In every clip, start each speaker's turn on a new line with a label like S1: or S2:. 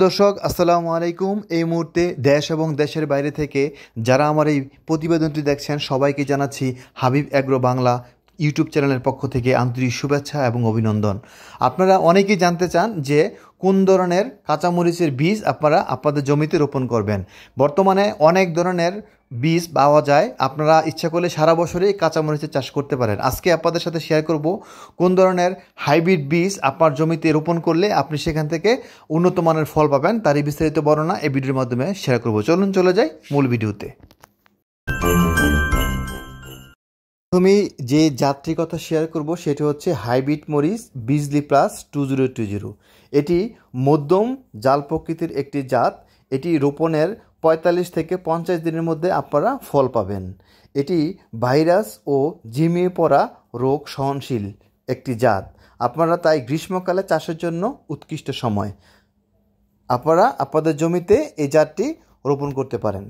S1: দর্শক আসসালামু আলাইকুম। এই মুহূর্তে দেশ এবং দেশের বাইরে থেকে যারা আমার এই প্রতিবেদনটি দেখছেন সবাইকে জানাচ্ছি হাবিব অ্যাগ্রো বাংলা ইউটিউব চ্যানেলের পক্ষ থেকে আন্তরিক শুভেচ্ছা এবং অভিনন্দন। আপনারা অনেকেই জানতে চান যে কোন ধরনের কাঁচামরিচের বীজ আপনারা আপনাদের জমিতে রোপণ করবেন। বর্তমানে অনেক ধরনের বীজ পাওয়া যায়, আপনারা ইচ্ছা করলে সারা বছরই কাঁচামরিচের চাষ করতে পারেন। আজকে আপনাদের সাথে শেয়ার করব কোন ধরনের হাইব্রিড বীজ আপনার জমিতে রোপণ করলে আপনি সেখান থেকে উন্নত মানের ফল পাবেন, তারই বিস্তারিত বর্ণনা এই ভিডিওর মাধ্যমে শেয়ার করব। চলুন চলে যাই মূল ভিডিওতে। আমি যে জাতটির কথা শেয়ার করব সেটি হচ্ছে হাইব্রিড মরিচ বিজলি প্লাস 2020। এটি মধ্যম জাল প্রকৃতির একটি জাত। এটি রোপণের 45 থেকে 50 দিনের মধ্যে আপনারা ফল পাবেন। এটি ভাইরাস ও ঝিমিয়ে পড়া রোগ সহনশীল একটি জাত। আপনারা তাই গ্রীষ্মকালে চাষের জন্য উৎকৃষ্ট সময়। আপনারা আপনাদের জমিতে এই জাতটি রোপণ করতে পারেন।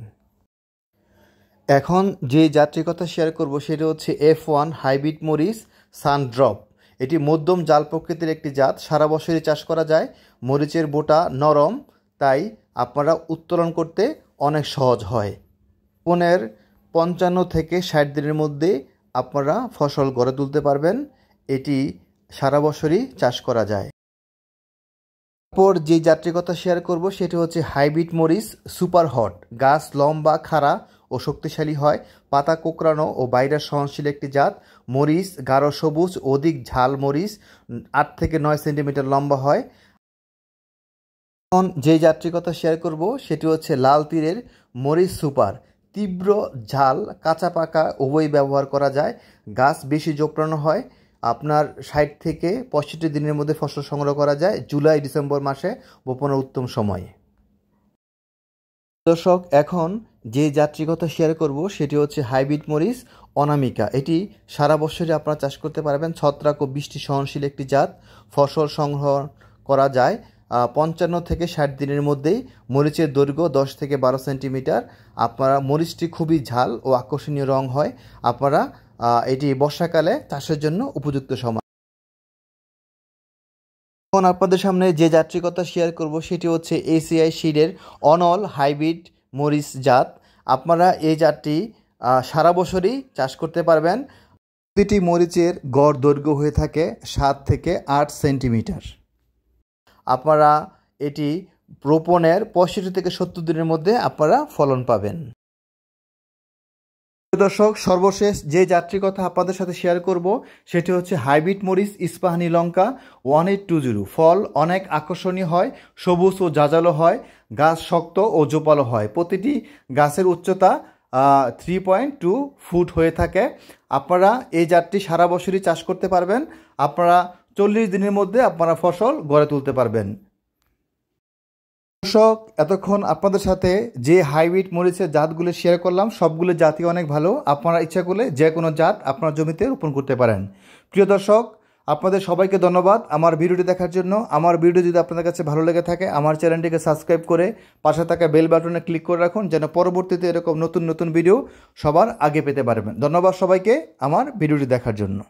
S1: এখন যে জাতটির কথা শেয়ার করব সেটি হচ্ছে F1 হাইব্রিড মরিচ সানড্রপ। এটি মধ্যম জাল প্রকৃতির একটি জাত, সারা বছরই চাষ করা যায়। মরিচের বোটা নরম, তাই আপনারা উত্তোলন করতে অনেক সহজ হয়। রোপণের 55 থেকে 60 দিনের মধ্যে আপনারা ফসল গড়ে তুলতে পারবেন। এটি সারা বছরই চাষ করা যায়। তারপর যে জাতটির কথা শেয়ার করব সেটি হচ্ছে হাইব্রিড মরিচ সুপার হট। গাছ লম্বা, খাড়া ও শক্তিশালী হয়। পাতা কোঁকড়ানো ও ভাইরাস সহনশীল একটি জাত। মরিচ গাঢ় সবুজ, অধিক ঝাল মরিচ 8 থেকে 9 সেন্টিমিটার লম্বা হয়। এখন যে জাতটির কথা শেয়ার করব সেটি হচ্ছে লাল তীরের মরিচ সুপার। তীব্র ঝাল, কাঁচা পাকা উভয়ই ব্যবহার করা যায়। গাছ বেশি জোপড়ানো হয়। আপনার 60 থেকে 65 দিনের মধ্যে ফসল সংগ্রহ করা যায়। জুলাই ডিসেম্বর মাসে বপনের উত্তম সময়। দর্শক, এখন যে জাতটির কথা শেয়ার করব সেটি হচ্ছে হাইব্রিড মরিচ অনামিকা। এটি সারা বছরই আপনারা চাষ করতে পারবেন। ছত্রাক ও বৃষ্টি সহনশীল একটি জাত। ফসল সংগ্রহ করা যায় 55 থেকে 60 দিনের মধ্যেই। মরিচের দৈর্ঘ্য 10 থেকে 12 সেন্টিমিটার। আপনারা মরিচটি খুবই ঝাল ও আকর্ষণীয় রং হয়। আপনারা এটি বর্ষাকালে চাষের জন্য উপযুক্ত সময়। এখন আপনাদের সামনে যে জাতটির কথা শেয়ার করব সেটি হচ্ছে এসিআই সিডের অনল হাইব্রিড মরিচ জাত। আপনারা এই জাতটি সারা বছরই চাষ করতে পারবেন। প্রতিটি মরিচের গড় দৈর্ঘ্য হয়ে থাকে 7 থেকে 8 সেন্টিমিটার। আপনারা এটি রোপণের 65 থেকে 70 দিনের মধ্যে আপনারা ফলন পাবেন। দর্শক, সর্বশেষ যে জাতটির কথা আপনাদের সাথে শেয়ার করব সেটি হচ্ছে হাইব্রিড মরিচ ইস্পাহানি লঙ্কা 1820। ফল অনেক আকর্ষণীয় হয়, সবুজ ও জাজালো হয়। গাছ শক্ত ও জোপালো হয়। প্রতিটি গাছের উচ্চতা 3.2 ফুট হয়ে থাকে। আপনারা এই জাতটি সারা বছরই চাষ করতে পারবেন। আপনারা 40 দিনের মধ্যে আপনারা ফসল গড়ে তুলতে পারবেন। দর্শক, এতক্ষণ আপনাদের সাথে যে হাইব্রিড মরিচের জাতগুলো শেয়ার করলাম সবগুলো জাতই অনেক ভালো। আপনারা ইচ্ছা করলে যে কোনো জাত আপনার জমিতে রোপণ করতে পারেন। প্রিয় দর্শক, আপনাদের সবাইকে ধন্যবাদ আমার ভিডিওটি দেখার জন্য। আমার ভিডিও যদি আপনাদের কাছে ভালো লেগে থাকে আমার চ্যানেলটিকে সাবস্ক্রাইব করে পাশে থাকা বেল বাটনে ক্লিক করে রাখুন, যেন পরবর্তীতে এরকম নতুন নতুন ভিডিও সবার আগে পেতে পারবেন। ধন্যবাদ সবাইকে আমার ভিডিওটি দেখার জন্য।